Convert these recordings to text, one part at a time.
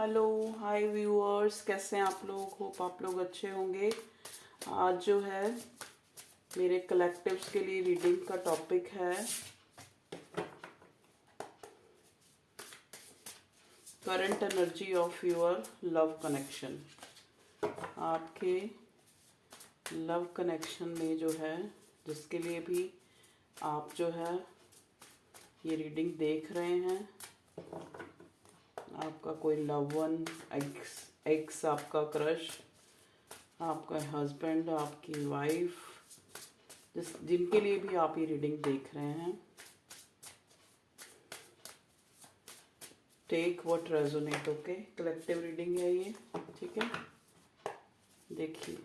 Hello hi viewers, कैसे हैं आप लोग? होप आप लोग अच्छे होंगे। आज जो है मेरे कलेक्टिव्स के लिए रीडिंग का टॉपिक है current energy of your love connection. आपके लव कनेक्शन में जो है, जिसके लिए भी आप जो है ये रीडिंग देख रहे हैं, आपका कोई लव वन, एक्स एक्स आपका क्रश, आपका हस्बैंड, आपकी वाइफ, जिनके लिए भी आप ये रीडिंग देख रहे हैं, take what resonate. Okay, collective reading है ये, ठीक है। देखिए,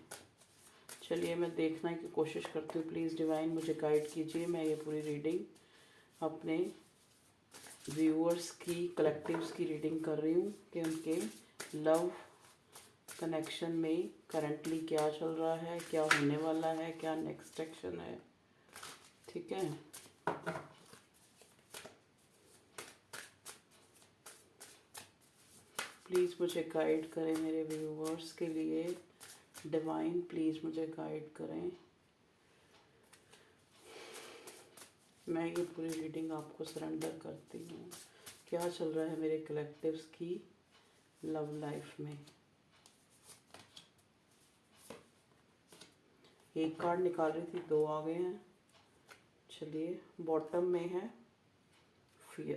चलिए मैं देखने की कोशिश करती हूँ। प्लीज़ डिवाइन मुझे गाइड कीजिए। मैं ये पूरी रीडिंग अपने व्यूअर्स की, कलेक्टिव्स की रीडिंग कर रही हूँ कि उनके लव कनेक्शन में करंटली क्या चल रहा है, क्या होने वाला है, क्या नेक्स्ट एक्शन है, ठीक है। प्लीज़ मुझे गाइड करें मेरे व्यूअर्स के लिए। डिवाइन प्लीज़ मुझे गाइड करें। मैं ये पूरी रीडिंग आपको सरेंडर करती हूँ। क्या चल रहा है मेरे कलेक्टिव्स की लव लाइफ में। एक कार्ड निकाल रही थी, दो आ गए हैं। चलिए, बॉटम में है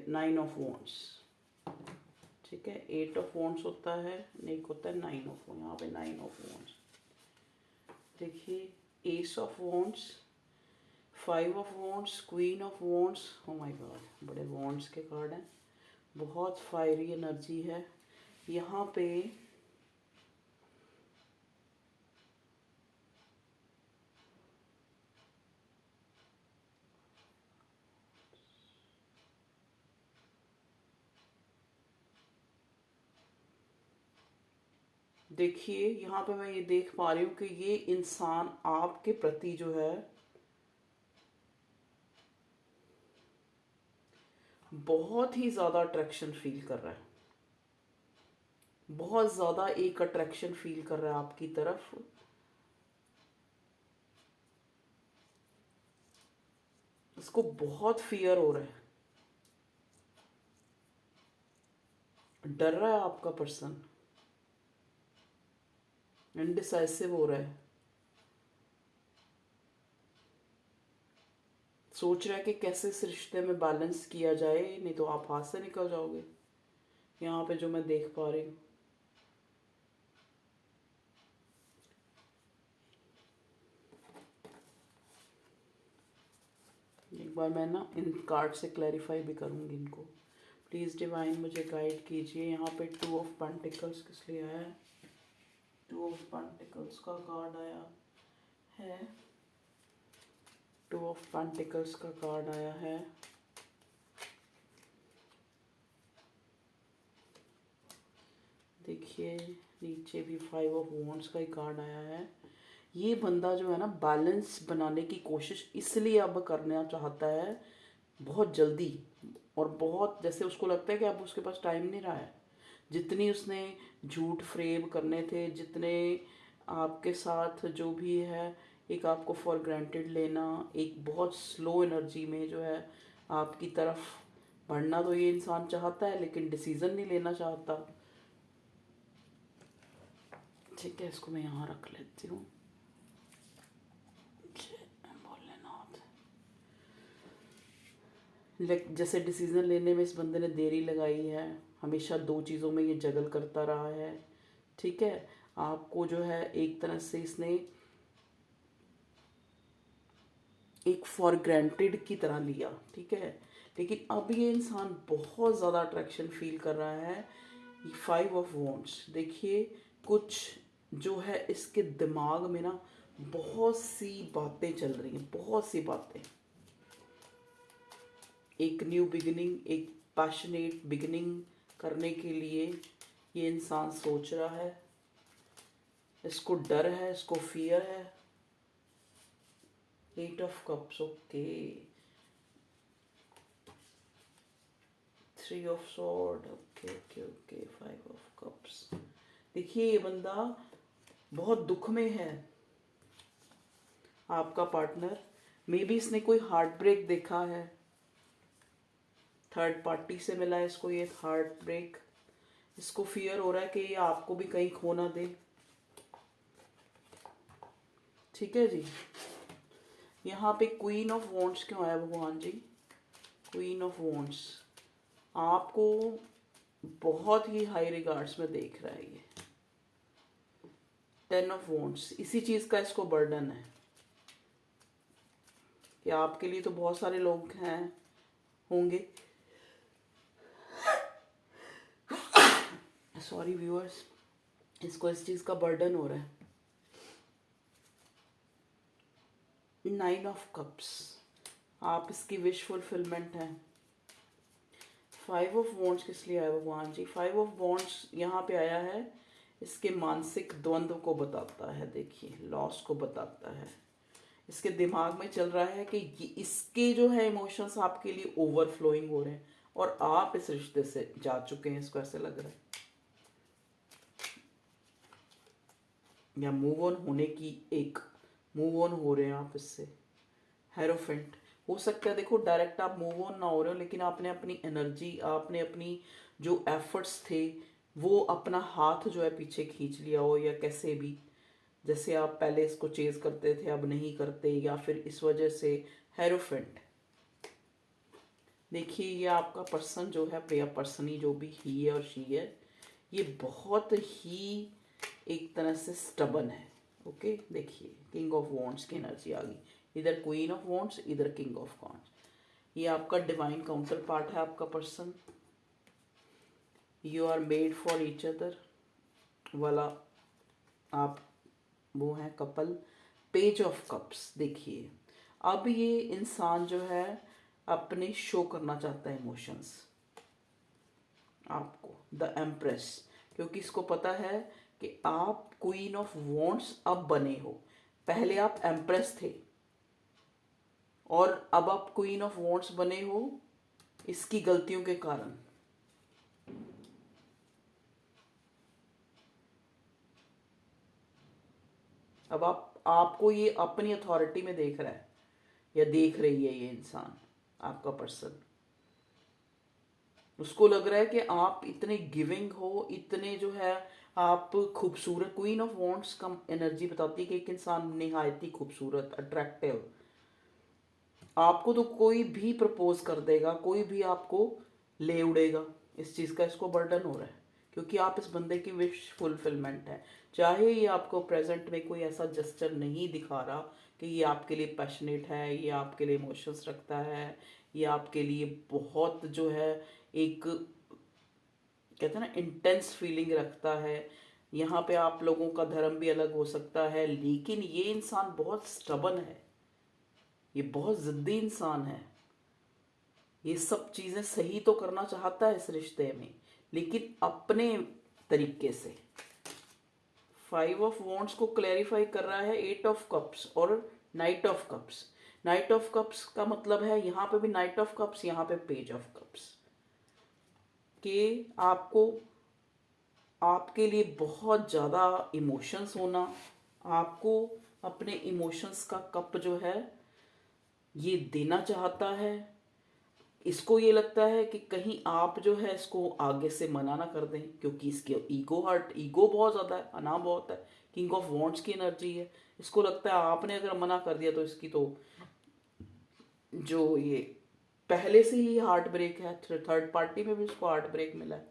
9 ऑफ वॉन्ड्स, ठीक है। 8 ऑफ वॉन्ड्स होता है, एक होता है 9 ऑफ वॉन्ड्स। यहाँ पे 9 ऑफ वॉन्ड्स देखिए, S of wands, 5 of wands, queen of wands. Oh my God, बड़े वॉन्ड्स के कार्ड हैं। बहुत फायरी एनर्जी है यहाँ पे। देखिए, यहाँ पे मैं ये देख पा रही हूँ कि ये इंसान आपके प्रति जो है बहुत ही ज़्यादा अट्रैक्शन फील कर रहा है। बहुत ज़्यादा एक अट्रैक्शन फील कर रहा है आपकी तरफ। इसको बहुत फियर हो रहा है, डर रहा है आपका पर्सन, इनडिसाइसिव हो रहा है, सोच रहा है कि कैसे इस रिश्ते में बैलेंस किया जाए, नहीं तो आप हाथ से निकल जाओगे। यहाँ पे जो मैं देख पा रही हूँ, एक बार मैं ना इन कार्ड से क्लैरिफाई भी करूँगी इनको। प्लीज़ डिवाइन मुझे गाइड कीजिए। यहाँ पे 2 ऑफ पेंटिकल्स किस लिए आया है? 2 ऑफ पेंटिकल्स का कार्ड आया है। 2 ऑफ पेंटिकल्स का कार्ड आया है। देखिए, नीचे भी 5 ऑफ वॉन्ड्स का ही कार्ड आया है। ये बंदा जो है ना, बैलेंस बनाने की कोशिश इसलिए अब करना चाहता है बहुत जल्दी, और बहुत जैसे उसको लगता है कि अब उसके पास टाइम नहीं रहा है। जितनी उसने झूठ फ्रेब करने थे, जितने आपके साथ जो भी है, एक आपको फॉर ग्रांटेड लेना, एक बहुत स्लो एनर्जी में जो है आपकी तरफ बढ़ना, तो ये इंसान चाहता है लेकिन डिसीज़न नहीं लेना चाहता। ठीक है, इसको मैं यहाँ रख लेती हूँ। जैसे डिसीज़न लेने में इस बंदे ने देरी लगाई है, हमेशा दो चीज़ों में ये जगल करता रहा है, ठीक है। आपको जो है एक तरह से इसने एक फॉर ग्रांटेड की तरह लिया, ठीक है। लेकिन अब ये इंसान बहुत ज़्यादा अट्रैक्शन फील कर रहा है। 5 ऑफ वॉन्ड्स देखिए, कुछ जो है इसके दिमाग में ना बहुत सी बातें चल रही हैं, बहुत सी बातें। एक न्यू बिगिनिंग, एक पैशनेट बिगिनिंग करने के लिए ये इंसान सोच रहा है। इसको डर है, इसको फियर है। 8 of cups, okay. 3 of sword, okay okay okay. 5 of cup, देखिए ये बंदा बहुत दुख में है, आपका पार्टनर। मे बी इसने कोई हार्ट ब्रेक देखा है, थर्ड पार्टी से मिला है इसको ये हार्ट ब्रेक। इसको फियर हो रहा है कि ये आपको भी कहीं खो ना दे। ठीक है जी। यहाँ पे क्वीन ऑफ वॉन्ड्स क्यों आया भगवान जी? क्वीन ऑफ वॉन्ड्स आपको बहुत ही हाई रिगार्ड्स में देख रहा है ये। टेन ऑफ वॉन्ड्स इसी चीज़ का इसको बर्डन है कि आपके लिए तो बहुत सारे लोग हैं होंगे, सॉरी व्यूअर्स, इसको इस चीज़ का बर्डन हो रहा है। नाइन ऑफ कप्स आप इसकी विश फुलफिलमेंट है। फाइव ऑफ वॉन्ड्स किस लिए आया भगवान जी? फाइव ऑफ वॉन्ड्स यहाँ पे आया है, इसके मानसिक द्वंद्व को बताता है। देखिए लॉस को बताता है। इसके दिमाग में चल रहा है कि इसके जो है इमोशंस आपके लिए ओवरफ्लोइंग हो रहे हैं और आप इस रिश्ते से जा चुके हैं, इसको ऐसे लग रहा है, या मूव ऑन होने की एक मूव ऑन हो रहे हैं आप इससे। हेरोफेंट हो सकता है, देखो डायरेक्ट आप मूव ऑन ना हो रहे हो, लेकिन आपने अपनी एनर्जी, आपने अपनी जो एफर्ट्स थे वो अपना हाथ जो है पीछे खींच लिया हो, या कैसे भी, जैसे आप पहले इसको चेज करते थे अब नहीं करते, या फिर इस वजह से। हेरोफेंट देखिए ये आपका पर्सन जो है, या पर्सनी जो भी ही है और शी है, ये बहुत ही एक तरह से स्टबन है। ओके देखिए किंग ऑफ वॉन्ड्स की एनर्जी आ गई, इधर क्वीन ऑफ वॉन्ड्स, इधर किंग ऑफ वॉन्ड्स। ये आपका डिवाइन काउंटर पार्ट है, आपका person. You are made for each other वाला आप वो है कपल। पेज ऑफ कप्स देखिए अब ये इंसान जो है अपने शो करना चाहता है इमोशंस आपको, द एम्प्रेस, क्योंकि इसको पता है कि आप क्वीन ऑफ वॉन्ड्स अब बने हो। पहले आप एम्प्रेस थे और अब आप क्वीन ऑफ वॉन्ड्स बने हो इसकी गलतियों के कारण। अब आपको ये अपनी अथॉरिटी में देख रहा है या देख रही है ये इंसान, आपका पर्सन। उसको लग रहा है कि आप इतने गिविंग हो, इतने जो है आप खूबसूरत। क्वीन ऑफ वॉन्ड्स का एनर्जी बताती है कि एक इंसान निहायत ही खूबसूरत, अट्रैक्टिव, आपको तो कोई भी प्रपोज कर देगा, कोई भी आपको ले उड़ेगा। इस चीज़ का इसको बर्डन हो रहा है क्योंकि आप इस बंदे की विश फुलफिलमेंट है। चाहे ये आपको प्रेजेंट में कोई ऐसा जस्चर नहीं दिखा रहा कि ये आपके लिए पैशनेट है, ये आपके लिए इमोशंस रखता है, ये आपके लिए बहुत जो है एक कहते हैं ना इंटेंस फीलिंग रखता है। यहाँ पे आप लोगों का धर्म भी अलग हो सकता है, लेकिन ये इंसान बहुत स्टबन है, ये बहुत ज़िद्दी इंसान है। ये सब चीज़ें सही तो करना चाहता है इस रिश्ते में, लेकिन अपने तरीके से। फाइव ऑफ वॉन्ड्स को क्लैरिफाई कर रहा है एट ऑफ कप्स और night of cups. Night of cups का मतलब है यहाँ पे भी नाइट ऑफ कप्स, यहाँ पे पेज ऑफ कप्स, कि आपको आपके लिए बहुत ज़्यादा इमोशंस होना, आपको अपने इमोशंस का कप जो है ये देना चाहता है। इसको ये लगता है कि कहीं आप जो है इसको आगे से मना ना कर दें, क्योंकि इसके ईगो बहुत ज़्यादा है, अना बहुत है, किंग ऑफ वॉन्ड्स की एनर्जी है। इसको लगता है आपने अगर मना कर दिया तो इसकी तो जो ये पहले से ही हार्ट ब्रेक है, थर्ड पार्टी में भी इसको हार्ट ब्रेक मिला है,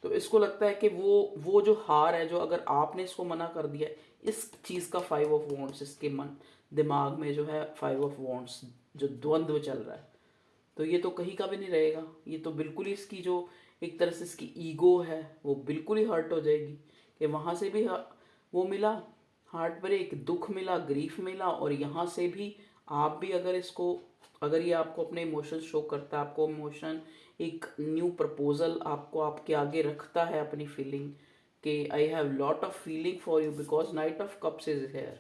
तो इसको लगता है कि वो जो हार है, जो अगर आपने इसको मना कर दिया, इस चीज़ का फाइव ऑफ वॉन्ड्स इसके मन दिमाग में जो है फाइव ऑफ वॉन्ड्स जो द्वंद्व चल रहा है, तो ये तो कहीं का भी नहीं रहेगा। ये तो बिल्कुल ही इसकी जो एक तरह से इसकी ईगो है वो बिल्कुल ही हर्ट हो जाएगी कि वहाँ से भी वो मिला हार्ट ब्रेक, दुख मिला, ग्रीफ मिला, और यहाँ से भी आप भी अगर ये आपको अपने इमोशंस शो करता है, आपको इमोशन एक न्यू प्रपोजल आपको आपके आगे रखता है अपनी फीलिंग कि I have lot of feeling for you because night of cups is here.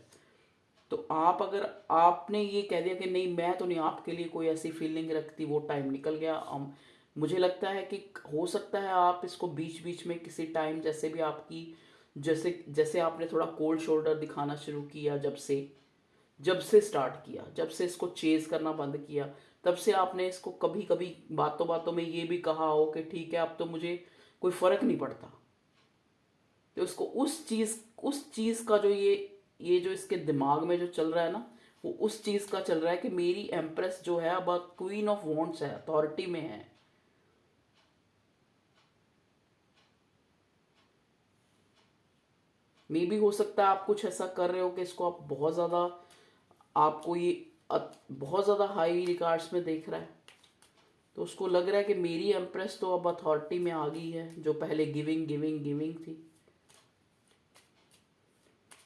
तो आप अगर आपने ये कह दिया कि नहीं मैं तो नहीं आपके लिए कोई ऐसी फीलिंग रखती, वो टाइम निकल गया। मुझे लगता है कि हो सकता है आप इसको बीच बीच में किसी टाइम जैसे भी आपकी जैसे जैसे आपने थोड़ा कोल्ड शोल्डर दिखाना शुरू किया, जब से स्टार्ट किया, जब से इसको चेज करना बंद किया, तब से आपने इसको कभी कभी बातों बातों में ये भी कहा हो कि ठीक है अब तो मुझे कोई फर्क नहीं पड़ता। तो उसको उस चीज का जो ये जो इसके दिमाग में जो चल रहा है ना, वो उस चीज का चल रहा है कि मेरी एम्प्रेस जो है अब क्वीन ऑफ वॉन्ट्स है, अथॉरिटी में है। मे भी हो सकता है आप कुछ ऐसा कर रहे हो कि इसको आप बहुत ज़्यादा, आपको ये बहुत ज़्यादा हाई रिगार्ड्स में देख रहा है। तो उसको लग रहा है कि मेरी एम्प्रेस तो अब अथॉरिटी में आ गई है, जो पहले गिविंग गिविंग गिविंग थी।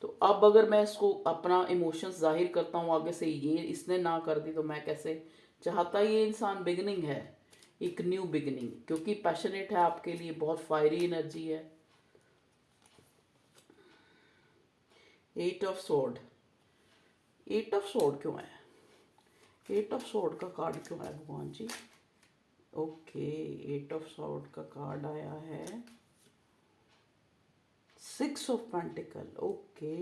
तो अब अगर मैं इसको अपना इमोशंस जाहिर करता हूँ आगे से, ये इसने ना कर दी तो मैं कैसे। चाहता ये इंसान बिगनिंग है, एक न्यू बिगनिंग, क्योंकि पैशनेट है आपके लिए, बहुत फायरी एनर्जी है। 8 ऑफ सोर्ड, 8 ऑफ सोर्ड क्यों है? 8 ऑफ सोर्ड का कार्ड क्यों है भगवान जी? ओके, 8 ऑफ सोर्ड का कार्ड आया है 6 of pentacle. Okay,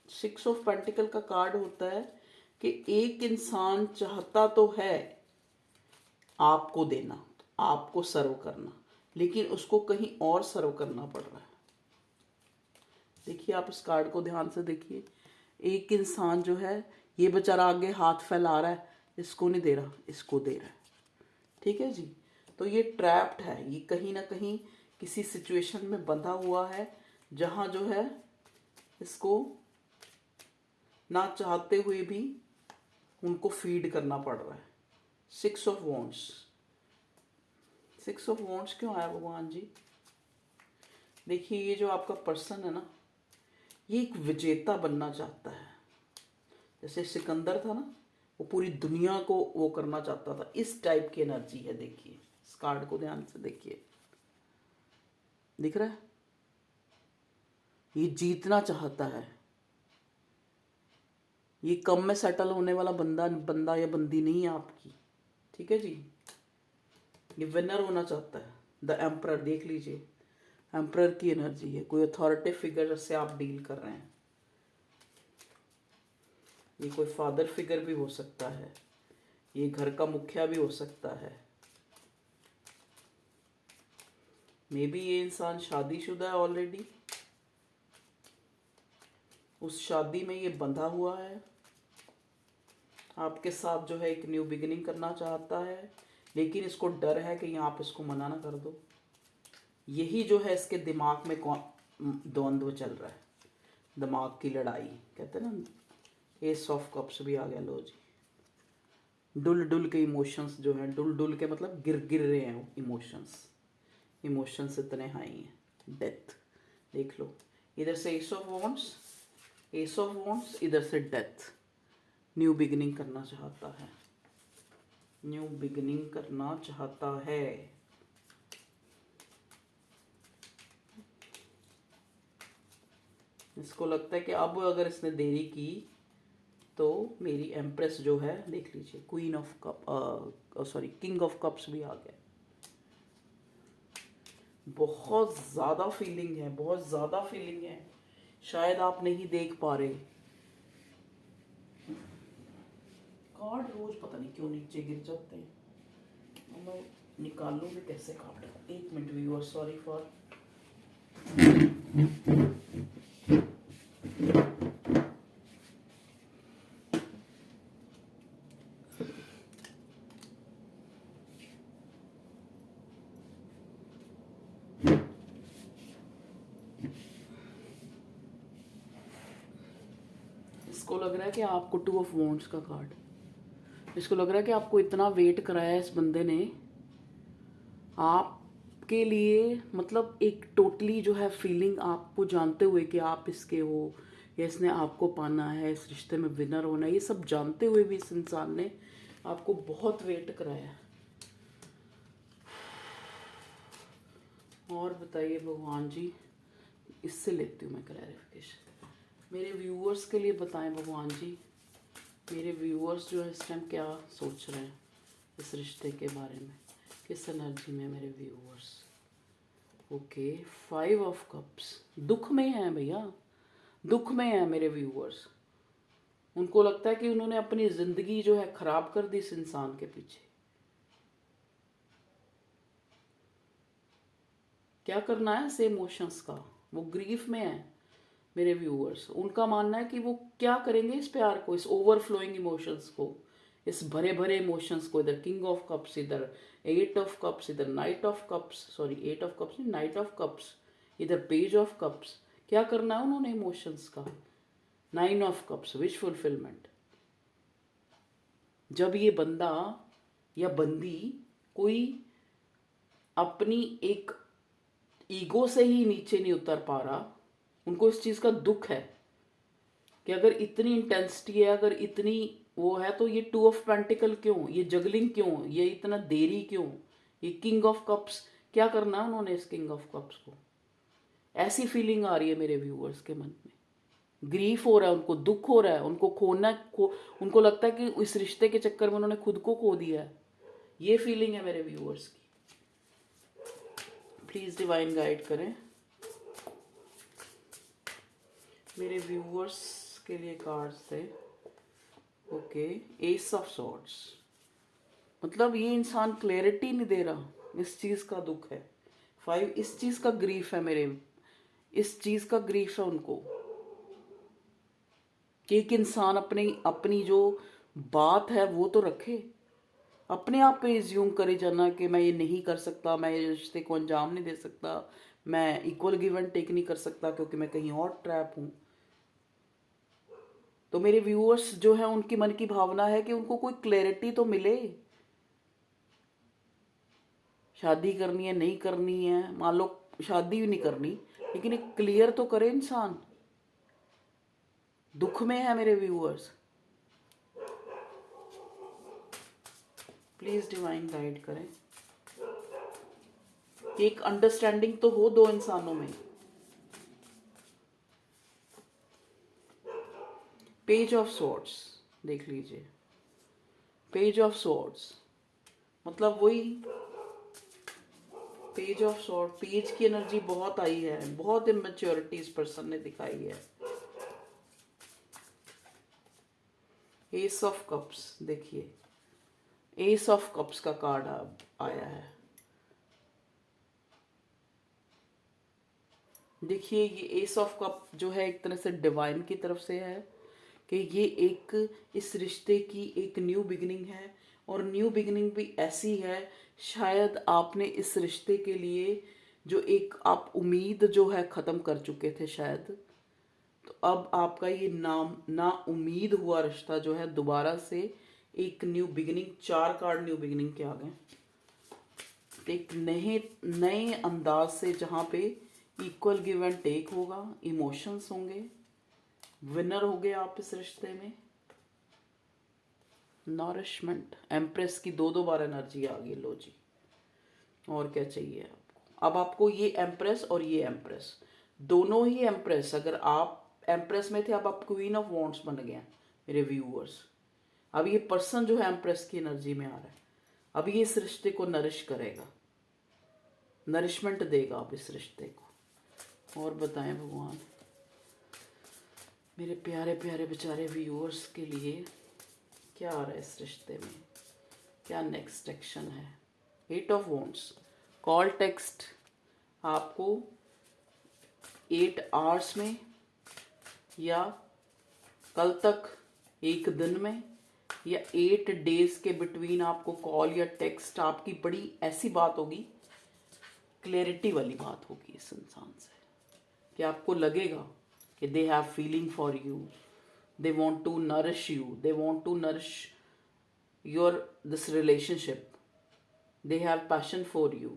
6 of pentacle का कार्ड होता है कि एक इंसान चाहता तो है आपको देना, आपको सर्व करना, लेकिन उसको कहीं और सर्व करना पड़ रहा है। देखिए, आप इस कार्ड को ध्यान से देखिए। एक इंसान जो है, ये बेचारा आगे हाथ फैला रहा है, इसको नहीं दे रहा, इसको दे रहा है। ठीक है जी। तो ये ट्रैप्ड है, ये कहीं ना कहीं किसी सिचुएशन में बंधा हुआ है, जहाँ जो है इसको ना चाहते हुए भी उनको फीड करना पड़ रहा है। 6 ऑफ वॉन्ड्स, 6 ऑफ वॉन्ड्स क्यों आया भगवान जी? देखिए, ये जो आपका पर्सन है ना, ये एक विजेता बनना चाहता है। जैसे सिकंदर था ना, वो पूरी दुनिया को वो करना चाहता था, इस टाइप की एनर्जी है। देखिए, इस कार्ड को ध्यान से देखिए, दिख रहा है? ये जीतना चाहता है। ये कम में सेटल होने वाला बंदा बंदा या बंदी नहीं है आपकी। ठीक है जी। ये विनर होना चाहता है। द एम्परर, देख लीजिए, एम्परर की एनर्जी है। कोई अथॉरिटी फिगर से आप डील कर रहे हैं। ये कोई फादर फिगर भी हो सकता है, ये घर का मुखिया भी हो सकता है। मे बी ये इंसान शादीशुदा है ऑलरेडी, उस शादी में ये बंधा हुआ है, आपके साथ जो है एक न्यू बिगिनिंग करना चाहता है, लेकिन इसको डर है कि आप इसको मना ना कर दो। यही जो है इसके दिमाग में द्वंद्व चल रहा है, दिमाग की लड़ाई। कहते हैं ना, एस ऑफ कप्स भी आ गया, लो जी। डुल डुल के इमोशंस जो हैं, डुल डुल के मतलब गिर गिर रहे हैं इमोशंस इतने हाई हैं। डेथ, देख लो, इधर से एस ऑफ वॉन्ड्स, इधर से डेथ। न्यू बिगिनिंग करना चाहता है, न्यू बिगिनिंग करना चाहता है। इसको लगता है कि अब अगर इसने देरी की तो मेरी एम्प्रेस जो है, देख लीजिए, queen of cup, sorry, king of cups भी आ गया। बहुत ज़्यादा फीलिंग है, बहुत ज़्यादा फीलिंग है, शायद आप नहीं देख पा रहे। कार्ड रोज पता नहीं क्यों नीचे गिर जाते हैं। मैं निकालूँ भी कैसे card? 1 minute viewer, sorry for. इसको लग रहा है कि आपको 2 ऑफ वॉन्ड्स का कार्ड, इसको लग रहा है कि आपको इतना वेट कराया इस बंदे ने आपके लिए, मतलब एक टोटली जो है फीलिंग, आपको जानते हुए कि आप इसके हो या इसने आपको पाना है, इस रिश्ते में विनर होना है, ये सब जानते हुए भी इस इंसान ने आपको बहुत वेट कराया। और बताइए भगवान जी, इससे लेती हूँ मैं क्लैरिफिकेशन। मेरे व्यूअर्स के लिए बताएं भगवान जी, मेरे व्यूअर्स जो है इस टाइम क्या सोच रहे हैं इस रिश्ते के बारे में। किस एनर्जी में मेरे व्यूअर्स? ओके, 5 ऑफ कप्स, दुख में है भैया, दुख में है मेरे व्यूअर्स। उनको लगता है कि उन्होंने अपनी जिंदगी जो है खराब कर दी इस इंसान के पीछे। क्या करना है से इमोशंस का, वो ग्रीफ में है मेरे व्यूअर्स। उनका मानना है कि वो क्या करेंगे इस प्यार को, इस ओवरफ्लोइंग इमोशंस को, इस भरे भरे इमोशंस को। इधर किंग ऑफ कप्स, इधर 8 ऑफ कप्स, इधर night of cups, sorry 8 of cups नहीं, नाइट ऑफ कप्स, इधर पेज ऑफ कप्स। क्या करना है उन्होंने इमोशंस का? 9 ऑफ कप्स, विश फुलफिलमेंट। जब ये बंदा या बंदी कोई अपनी एक ईगो से ही नीचे नहीं उतर पा रहा, उनको इस चीज़ का दुख है कि अगर इतनी इंटेंसिटी है, अगर इतनी वो है, तो ये 2 ऑफ पेंटिकल क्यों, ये जगलिंग क्यों, ये इतना देरी क्यों, ये किंग ऑफ कप्स। क्या करना है उन्होंने इस किंग ऑफ कप्स को? ऐसी फीलिंग आ रही है मेरे व्यूअर्स के मन में। ग्रीफ हो रहा है उनको, दुख हो रहा है उनको, उनको लगता है कि इस रिश्ते के चक्कर में उन्होंने खुद को खो दिया है। ये फीलिंग है मेरे व्यूअर्स की। प्लीज़ डिवाइन गाइड करें मेरे व्यूअर्स के लिए कार्ड्स थे। ओके, एस ऑफ सॉर्ड्स, मतलब ये इंसान क्लैरिटी नहीं दे रहा, इस चीज़ का दुख है। 5, इस चीज़ का ग्रीफ है मेरे, इस चीज़ का ग्रीफ है उनको कि एक इंसान अपनी जो बात है वो तो रखे। अपने आप पे एज्यूम करे जाना कि मैं ये नहीं कर सकता, मैं ये रिश्ते को अंजाम नहीं दे सकता, मैं इक्वल गिव एंड टेक नहीं कर सकता क्योंकि मैं कहीं और ट्रैप हूँ। तो मेरे व्यूअर्स जो है उनकी मन की भावना है कि उनको कोई क्लैरिटी तो मिले। शादी करनी है नहीं करनी है, मान लो शादी भी नहीं करनी, लेकिन एक क्लियर तो करे इंसान। दुख में है मेरे व्यूअर्स, प्लीज डिवाइन गाइड करें। एक अंडरस्टैंडिंग तो हो दो इंसानों में। पेज ऑफ सॉर्ड्स देख लीजिए, पेज ऑफ सॉर्ड्स मतलब वही पेज ऑफ सॉर्ड, पेज की एनर्जी बहुत आई है, बहुत इमेच्योरिटी इस पर्सन ने दिखाई है। एस ऑफ कप्स, देखिए एस ऑफ कप्स का कार्ड आया है। देखिए ये एस ऑफ कप जो है एक तरह से डिवाइन की तरफ से है कि ये एक इस रिश्ते की एक न्यू बिगिनिंग है, और न्यू बिगिनिंग भी ऐसी है, शायद आपने इस रिश्ते के लिए जो एक आप उम्मीद जो है ख़त्म कर चुके थे शायद, तो अब आपका ये ना उम्मीद हुआ रिश्ता जो है दोबारा से एक new beginning, 4 card new beginning के आ गए। एक नए अंदाज से जहाँ पे इक्वल गिव एंड टेक होगा, इमोशंस होंगे, विनर हो गए आप इस रिश्ते में। नॉरिशमेंट, एम्प्रेस की दो बार एनर्जी आ गई, लो जी, और क्या चाहिए आपको? अब आपको ये एम्प्रेस और ये एम्प्रेस, दोनों ही एम्प्रेस, अगर आप एम्प्रेस में थे अब आप क्वीन ऑफ वॉन्ड्स बन गए मेरे व्यूअर्स। अब ये पर्सन जो है एम्प्रेस की एनर्जी में आ रहा है, अब ये इस रिश्ते को नरिश करेगा, नरिशमेंट देगा आप इस रिश्ते को। और बताएं भगवान मेरे प्यारे प्यारे बेचारे व्यूअर्स के लिए क्या आ रहा है इस रिश्ते में, क्या नेक्स्ट एक्शन है? 8 ऑफ वॉन्ड्स, कॉल टेक्स्ट आपको 8 आवर्स में या कल तक, एक दिन में, या 8 डेज के बिटवीन आपको कॉल या टेक्स्ट, आपकी बड़ी ऐसी बात होगी, क्लैरिटी वाली बात होगी इस इंसान से कि आपको लगेगा कि they have feeling for you, they want to nourish you, they want to nourish your this relationship, they have passion for you,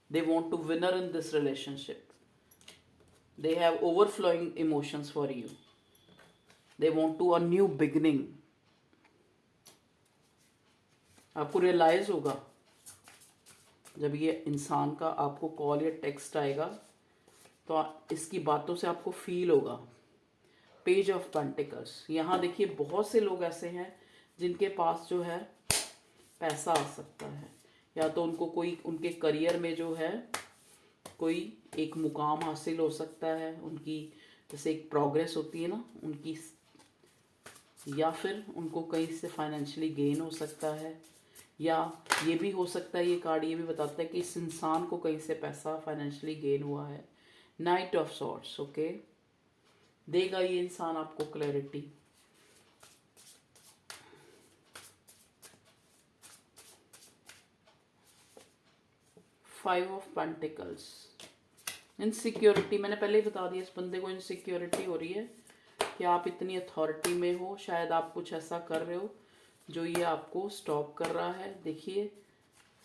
they want to winner in this relationship, they have overflowing emotions for you, they want to a new beginning। आपको realise होगा जब ये इंसान का आपको call या text आएगा, तो इसकी बातों से आपको फील होगा। पेज ऑफ पेंटिकल्स, यहाँ देखिए बहुत से लोग ऐसे हैं जिनके पास जो है पैसा आ सकता है, या तो उनको कोई उनके करियर में जो है कोई एक मुकाम हासिल हो सकता है, उनकी जैसे एक प्रोग्रेस होती है ना उनकी, या फिर उनको कहीं से फाइनेंशियली गेन हो सकता है, या ये भी हो सकता है, ये कार्ड ये भी बताता है कि इस इंसान को कहीं से पैसा फाइनेंशियली गेन हुआ है। नाइट ऑफ सॉर्ट्स, ओके, देगा ये इंसान आपको clarity. Five of pentacles, insecurity, मैंने पहले ही बता दिया इस बंदे को इनसिक्योरिटी हो रही है कि आप इतनी अथॉरिटी में हो, शायद आप कुछ ऐसा कर रहे हो जो ये आपको स्टॉप कर रहा है। देखिए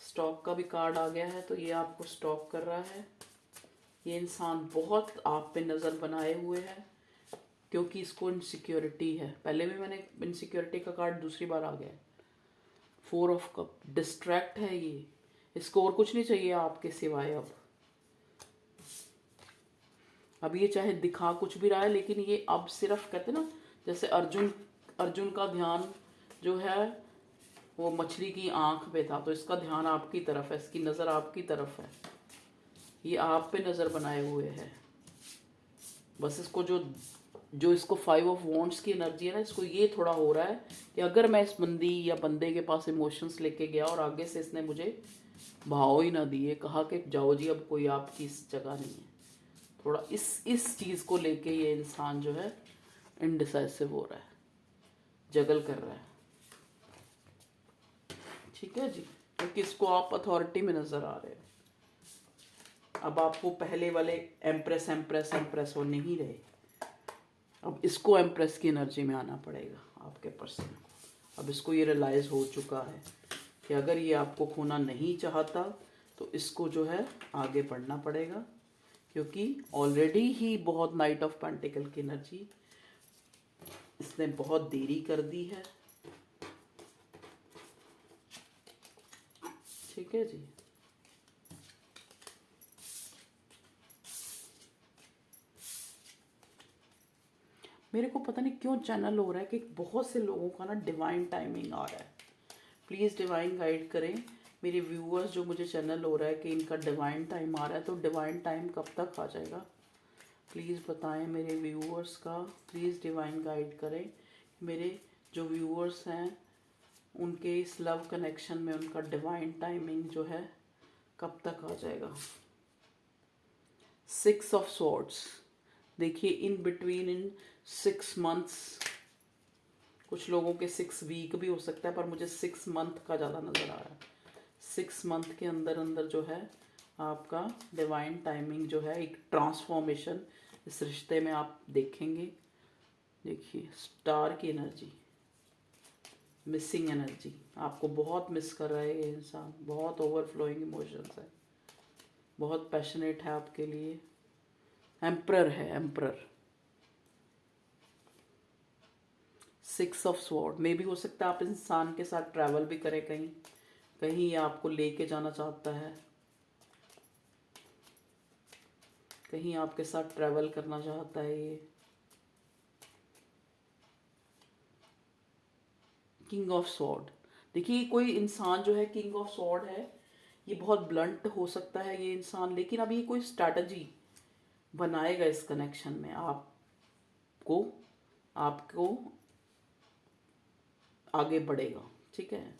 स्टॉक का भी कार्ड आ गया है, तो ये आपको स्टॉप कर रहा है। ये इंसान बहुत आप पे नज़र बनाए हुए है क्योंकि इसको इनसिक्योरिटी है। पहले भी मैंने इनसिक्योरिटी का कार्ड दूसरी बार आ गया है। फोर ऑफ कप, डिस्ट्रैक्ट है ये, इसको और कुछ नहीं चाहिए आपके सिवाय। अब ये चाहे दिखा कुछ भी रहा है, लेकिन ये अब सिर्फ कहते ना जैसे अर्जुन अर्जुन का ध्यान जो है वो मछली की आंख पे था, तो इसका ध्यान आपकी तरफ है, इसकी नज़र आपकी तरफ है, ये आप पे नज़र बनाए हुए है। बस इसको जो जो इसको फाइव ऑफ वॉन्ड्स की एनर्जी है ना, इसको ये थोड़ा हो रहा है कि अगर मैं इस बंदी या बंदे के पास इमोशंस लेके गया और आगे से इसने मुझे भाव ही ना दिए, कहा कि जाओ जी अब कोई आपकी इस जगह नहीं है, थोड़ा इस चीज़ को लेके ये इंसान जो है इनडिसाइसिव हो रहा है, जगल कर रहा है। ठीक है जी, क्योंकि इसको आप अथॉरिटी में नज़र आ रहे हो। अब आपको पहले वाले एम्प्रेस एम्प्रेस एम्प्रेस वो नहीं रहे, अब इसको एम्प्रेस की एनर्जी में आना पड़ेगा आपके पर्सन को। अब इसको ये रियलाइज़ हो चुका है कि अगर ये आपको खोना नहीं चाहता तो इसको जो है आगे बढ़ना पड़ेगा, क्योंकि ऑलरेडी ही बहुत नाइट ऑफ पेंटिकल की एनर्जी इसने बहुत देरी कर दी है। ठीक है जी, मेरे को पता नहीं क्यों चैनल हो रहा है कि बहुत से लोगों का ना डिवाइन टाइमिंग आ रहा है। प्लीज़ डिवाइन गाइड करें मेरे व्यूअर्स, जो मुझे चैनल हो रहा है कि इनका डिवाइन टाइम आ रहा है, तो डिवाइन टाइम कब तक आ जाएगा प्लीज़ बताएं मेरे व्यूअर्स का। प्लीज़ डिवाइन गाइड करें मेरे जो व्यूअर्स हैं उनके इस लव कनेक्शन में उनका डिवाइन टाइमिंग जो है कब तक आ जाएगा। सिक्स ऑफ सॉर्ड्स, देखिए इन बिटवीन इन 6 मंथ्स, कुछ लोगों के 6 वीक भी हो सकता है, पर मुझे 6 मंथ का ज़्यादा नज़र आ रहा है। 6 मंथ के अंदर अंदर जो है आपका डिवाइन टाइमिंग जो है, एक ट्रांसफॉर्मेशन इस रिश्ते में आप देखेंगे। देखिए स्टार की एनर्जी, मिसिंग एनर्जी, आपको बहुत मिस कर रहा है ये इंसान, बहुत ओवरफ्लोइंग इमोशंस है, बहुत पैशनेट है आपके लिए। एम्परर है, एम्परर। सिक्स ऑफ स्वॉर्ड, मे भी हो सकता है आप इंसान के साथ ट्रैवल भी करें, कहीं कहीं ये आपको लेके जाना चाहता है, कहीं आपके साथ ट्रैवल करना चाहता है ये। किंग ऑफ स्वॉर्ड, देखिए कोई इंसान जो है किंग ऑफ स्वॉर्ड है, ये बहुत ब्लंट हो सकता है ये इंसान, लेकिन अभी कोई स्ट्रैटेजी बनाएगा इस कनेक्शन में, आपको आपको आगे बढ़ेगा। ठीक है,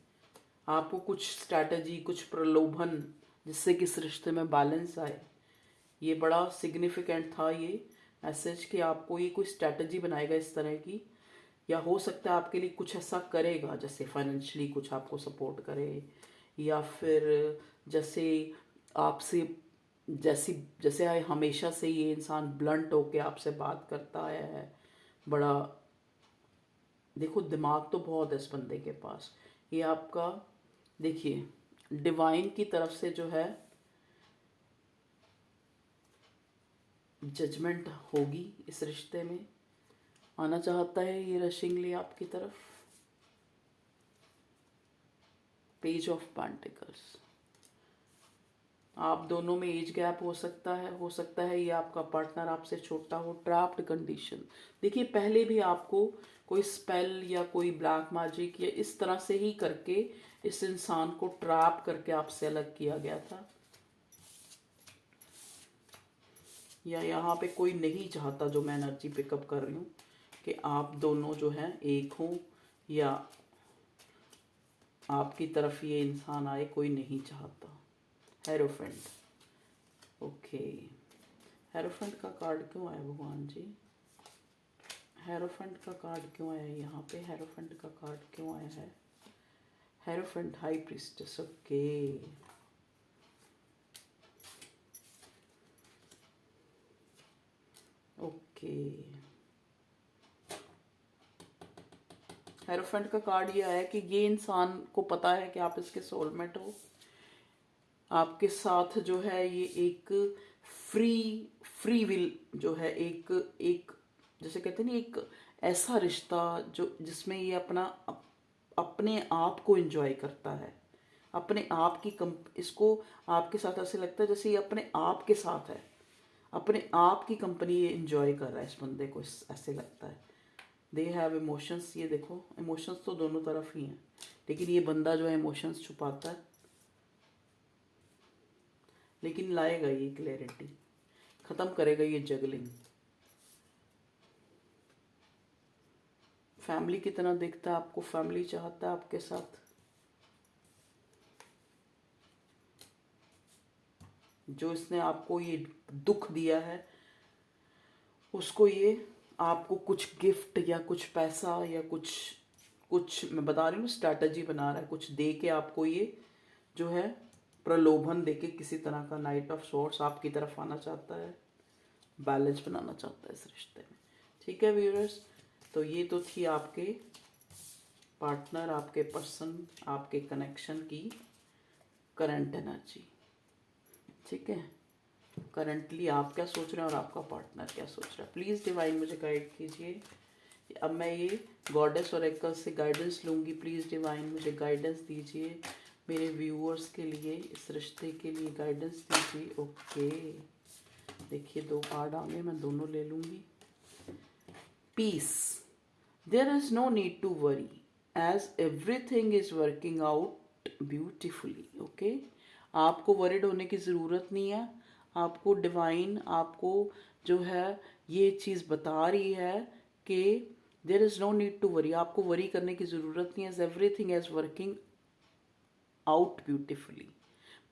आपको कुछ स्ट्रैटेजी, कुछ प्रलोभन जिससे कि इस रिश्ते में बैलेंस आए, ये बड़ा सिग्निफिकेंट था ये मैसेज कि आपको ये कोई स्ट्रैटेजी बनाएगा इस तरह की, या हो सकता है आपके लिए कुछ ऐसा करेगा जैसे फाइनेंशियली कुछ आपको सपोर्ट करे, या फिर जैसे आपसे जैसी जैसे हमेशा से ये इंसान ब्लंट होके आपसे बात करता आया है, बड़ा देखो दिमाग तो बहुत है इस बंदे के पास। ये आपका देखिए डिवाइन की तरफ से जो है जजमेंट होगी इस रिश्ते में, आना चाहता है ये रशिंगली आपकी तरफ। पेज ऑफ पेंटिकल्स, आप दोनों में एज गैप हो सकता है ये आपका पार्टनर आपसे छोटा हो, ट्रैप्ड कंडीशन। देखिए पहले भी आपको कोई स्पेल या कोई ब्लैक मैजिक या इस तरह से ही करके इस इंसान को ट्रैप करके आपसे अलग किया गया था, या यहाँ पे कोई नहीं चाहता, जो मैं एनर्जी पिकअप कर रही हूँ, कि आप दोनों जो हैं एक हों, या आपकी तरफ ये इंसान आए, कोई नहीं चाहता। Hierophant, okay. हेरोफेंट का कार्ड क्यों आया भगवान जी? हेरोफेंट का कार्ड क्यों आया है यहाँ पे? हेरोफेंट का कार्ड क्यों आया है? Hierophant, high priestess, okay. Okay, hierophant का कार्ड ये आया कि ये इंसान को पता है कि आप इसके सोलमेट हो। आपके साथ जो है ये एक फ्री फ्री विल जो है, एक एक जैसे कहते हैं ना, एक ऐसा रिश्ता जो जिसमें ये अपने आप को एंजॉय करता है, अपने आप की इसको आपके साथ ऐसे लगता है जैसे ये अपने आप के साथ है, अपने आप की कंपनी ये एंजॉय कर रहा है। इस बंदे को ऐसे लगता है। दे हैव इमोशंस, ये देखो इमोशंस तो दोनों तरफ ही हैं, लेकिन ये बंदा जो है इमोशंस छुपाता है, लेकिन लाएगा ये क्लैरिटी, ख़त्म करेगा ये जगलिंग। फैमिली की तरह देखता है आपको, फैमिली चाहता है आपके साथ। जो इसने आपको ये दुख दिया है, उसको ये आपको कुछ गिफ्ट या कुछ पैसा या कुछ कुछ मैं बता रही हूँ, स्ट्रैटेजी बना रहा है, कुछ दे के आपको ये जो है प्रलोभन देके किसी तरह का नाइट ऑफ सोर्स आपकी तरफ आना चाहता है, बैलेंस बनाना चाहता है इस रिश्ते में। ठीक है व्यूअर्स, तो ये तो थी आपके पार्टनर, आपके पर्सन, आपके कनेक्शन की करंट एनर्जी। ठीक है, करंटली आप क्या सोच रहे हैं और आपका पार्टनर क्या सोच रहा है, प्लीज़ डिवाइन मुझे गाइड कीजिए। अब मैं ये गॉडेस और एकल से गाइडेंस लूँगी, प्लीज़ डिवाइन मुझे गाइडेंस दीजिए, मेरे व्यूअर्स के लिए, इस रिश्ते के लिए गाइडेंस दीजिए। ओके, देखिए 2 कार्ड आगे, मैं दोनों ले लूँगी। Peace, there is no need to worry as everything is working out beautifully. Okay, आपको वरिड होने की ज़रूरत नहीं है। आपको डिवाइन आपको जो है ये चीज़ बता रही है कि there is no need to worry, आपको वरी करने की ज़रूरत नहीं है। As everything is working out beautifully,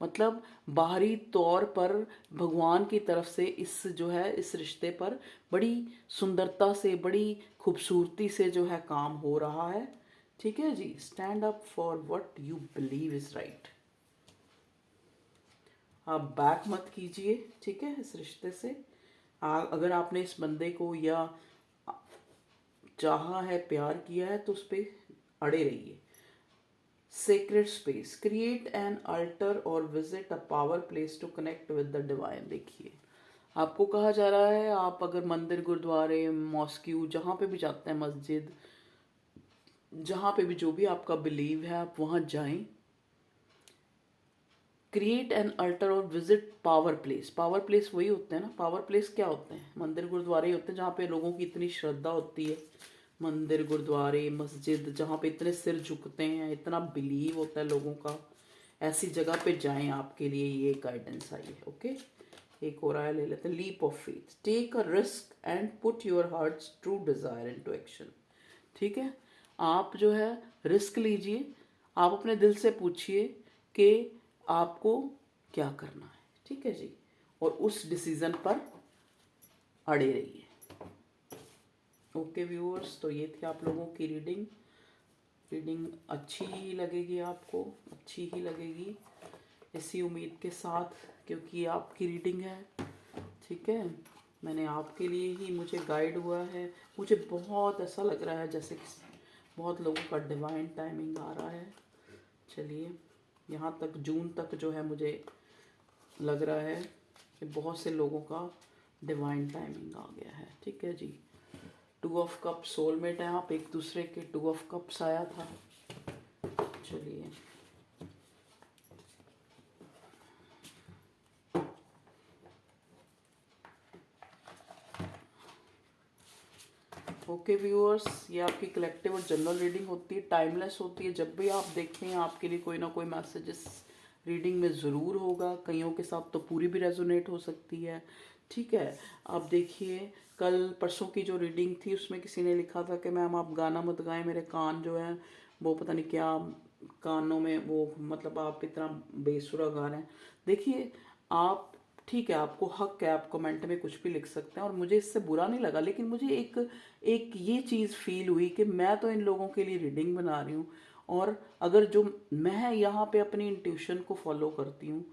मतलब बाहरी तौर पर भगवान की तरफ से इस जो है इस रिश्ते पर बड़ी सुंदरता से, बड़ी खूबसूरती से जो है काम हो रहा है। ठीक है जी, stand up for what you believe is right. आप बैक मत कीजिए, ठीक है, इस रिश्ते से। अगर आपने इस बंदे को या चाहा है, प्यार किया है, तो उस पर अड़े रहिए। Sacred space, create an altar or visit a power place to connect with the divine। देखिए आपको कहा जा रहा है, आप अगर मंदिर, गुरुद्वारे, मॉस्क्यू, जहाँ पे भी जाते हैं, मस्जिद, जहाँ पे भी जो भी आपका बिलीव है, आप वहाँ जाएं। क्रिएट एन अल्टर और visit power place. Power place वही होते हैं ना, पावर प्लेस क्या होते हैं? मंदिर गुरुद्वारे होते हैं, जहाँ पे लोगों की इतनी श्रद्धा होती है। मंदिर, गुरुद्वारे, मस्जिद, जहाँ पे इतने सिर झुकते हैं, इतना बिलीव होता है लोगों का, ऐसी जगह पे जाएं। आपके लिए ये गाइडेंस आई है। ओके, एक और आया, ले लेते हैं। Leap of faith, take a risk and put your heart's true desire into action. ठीक है, आप जो है रिस्क लीजिए, आप अपने दिल से पूछिए कि आपको क्या करना है। ठीक है जी, और उस डिसीजन पर अड़े रहिए। ओके व्यूअर्स, तो ये थी आप लोगों की रीडिंग। रीडिंग अच्छी ही लगेगी आपको, अच्छी ही लगेगी, इसी उम्मीद के साथ, क्योंकि ये आपकी रीडिंग है। ठीक है, मैंने आपके लिए ही, मुझे गाइड हुआ है। मुझे बहुत ऐसा लग रहा है जैसे कि बहुत लोगों का डिवाइन टाइमिंग आ रहा है। चलिए, यहाँ तक जून तक जो है मुझे लग रहा है कि बहुत से लोगों का डिवाइन टाइमिंग आ गया है। ठीक है जी, 2 ऑफ कप सोलमेट है आप एक दूसरे के। 2 ऑफ कप्स आया था। चलिए, ओके व्यूअर्स, ये आपकी कलेक्टिव और जनरल रीडिंग होती है, टाइमलेस होती है। जब भी आप देखें आपके लिए कोई ना कोई मैसेजेस रीडिंग में ज़रूर होगा। कईयों के साथ तो पूरी भी रेजोनेट हो सकती है। ठीक है, आप देखिए कल परसों की जो रीडिंग थी उसमें किसी ने लिखा था कि मैम आप गाना मत गाएं, मेरे कान जो है वो पता नहीं क्या कानों में वो, मतलब आप इतना बेसुरा गा रहे हैं। देखिए आप, ठीक है आपको हक है, आप कमेंट में कुछ भी लिख सकते हैं और मुझे इससे बुरा नहीं लगा, लेकिन मुझे एक एक ये चीज़ फील हुई कि मैं तो इन लोगों के लिए रीडिंग बना रही हूँ, और अगर जो मैं यहाँ पे अपनी इंट्यूशन को फॉलो करती हूँ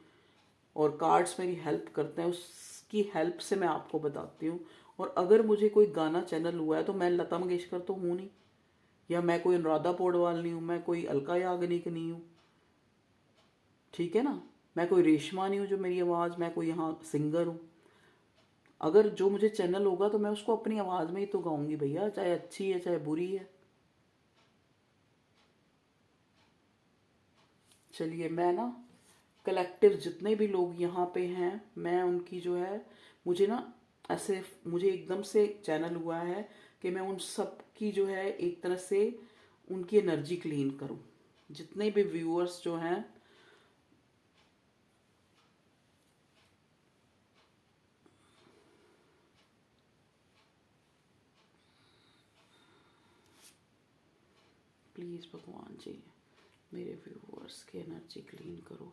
और कार्ड्स मेरी हेल्प करते हैं, उसकी हेल्प से मैं आपको बताती हूँ। और अगर मुझे कोई गाना चैनल हुआ है तो मैं लता मंगेशकर तो हूँ नहीं, या मैं कोई अनुराधा पौडवाल नहीं हूँ, मैं कोई अलका याग्निक नहीं हूँ। ठीक है ना, मैं कोई रेशमा नहीं हूँ जो मेरी आवाज़, मैं कोई यहाँ सिंगर हूँ। अगर जो मुझे चैनल होगा तो मैं उसको अपनी आवाज़ में ही तो गाऊंगी भैया, चाहे अच्छी है चाहे बुरी है। चलिए मैं ना कलेक्टिव जितने भी लोग यहाँ पे हैं, मैं उनकी जो है, मुझे ना ऐसे मुझे एकदम से चैनल हुआ है कि मैं उन सब की जो है एक तरह से उनकी एनर्जी क्लीन करूँ। जितने भी व्यूअर्स जो हैं, प्लीज़ भगवान जी मेरे व्यूअर्स की एनर्जी क्लीन करो,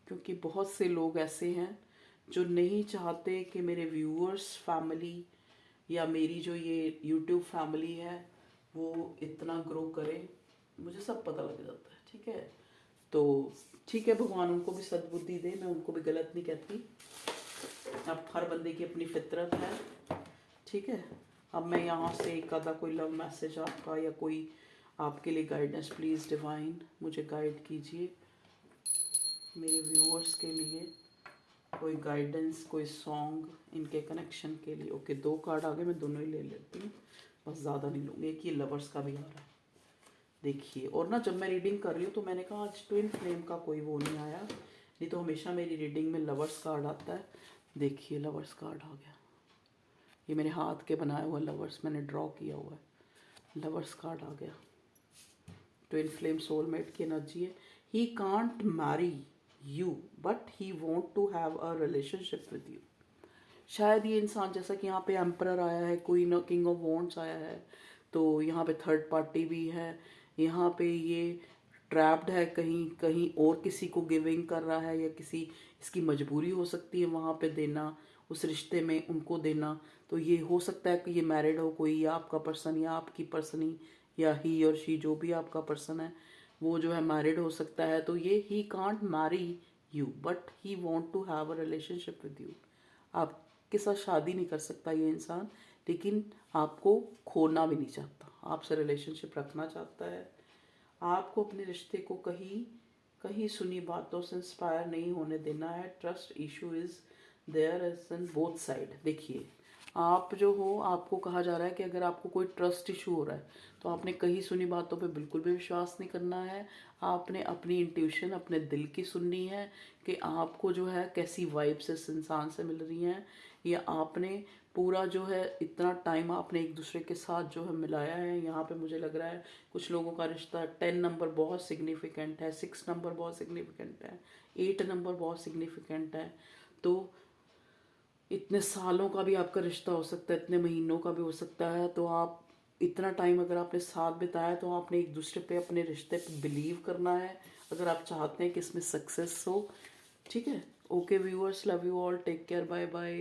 क्योंकि बहुत से लोग ऐसे हैं जो नहीं चाहते कि मेरे व्यूअर्स फैमिली या मेरी जो ये यूट्यूब फैमिली है वो इतना ग्रो करे। मुझे सब पता लग जाता है, ठीक है। तो ठीक है, भगवान उनको भी सद्बुद्धि दे, मैं उनको भी गलत नहीं कहती। अब हर बंदे की अपनी फितरत है, ठीक है। अब मैं यहाँ से एक आधा कोई लव मैसेज आपका या कोई आपके लिए गाइडेंस, प्लीज़ डिवाइन मुझे गाइड कीजिए, मेरे व्यूअर्स के लिए कोई गाइडेंस, कोई सॉन्ग इनके कनेक्शन के लिए। ओके, 2 कार्ड आ गए, मैं दोनों ही ले लेती हूँ, बस ज़्यादा नहीं लूँगी। एक ये लवर्स का भी आ रहा है, देखिए। और ना जब मैं रीडिंग कर रही हूँ तो मैंने कहा आज ट्विन फ्लेम का कोई वो नहीं आया, नहीं तो हमेशा मेरी रीडिंग में लवर्स कार्ड आता है। देखिए लवर्स कार्ड आ गया, ये मेरे हाथ के बनाए हुआ लवर्स मैंने ड्रॉ किया हुआ है, लवर्स कार्ड आ गया। ट्विन फ्लेम सोलमेट की एनर्जी है। He can't marry you but he want to have a relationship with you. शायद ये इंसान, जैसा कि यहाँ पे एम्परर आया है, queen of king of wands आया है, तो यहाँ पे थर्ड पार्टी भी है, यहाँ पे ये ट्रैप्ड है, कहीं कहीं और किसी को गिविंग कर रहा है, या किसी इसकी मजबूरी हो सकती है वहाँ पे देना, उस रिश्ते में उनको देना। तो ये हो सकता है कि ये मैरिड हो कोई, या आपका पर्सन या आपकी पर्सनी, या ही और शी जो भी आपका पर्सन है वो जो है मैरिड हो सकता है। तो ये he can't marry you but he want to have a relationship with you. आपके साथ शादी नहीं कर सकता ये इंसान, लेकिन आपको खोना भी नहीं चाहता, आपसे रिलेशनशिप रखना चाहता है। आपको अपने रिश्ते को कहीं कहीं सुनी बातों से इंस्पायर नहीं होने देना है। Trust issue is there is in both side. देखिए आप जो हो, आपको कहा जा रहा है कि अगर आपको कोई ट्रस्ट इशू हो रहा है तो आपने कहीं सुनी बातों पे बिल्कुल भी विश्वास नहीं करना है। आपने अपनी इंट्यूशन, अपने दिल की सुननी है कि आपको जो है कैसी वाइब्स इस इंसान से मिल रही हैं, या आपने पूरा जो है इतना टाइम आपने एक दूसरे के साथ जो है मिलाया है। यहाँ पे मुझे लग रहा है कुछ लोगों का रिश्ता 10 नंबर बहुत सिग्निफिकेंट है, 6 नंबर बहुत सिग्निफिकेंट है, 8 नंबर बहुत सिग्निफिकेंट है। तो इतने सालों का भी आपका रिश्ता हो सकता है, इतने महीनों का भी हो सकता है। तो आप इतना टाइम अगर आपने साथ बिताया तो आपने एक दूसरे पे, अपने रिश्ते पे बिलीव करना है अगर आप चाहते हैं कि इसमें सक्सेस हो, ठीक है। Okay viewers, love you all, take care, bye bye.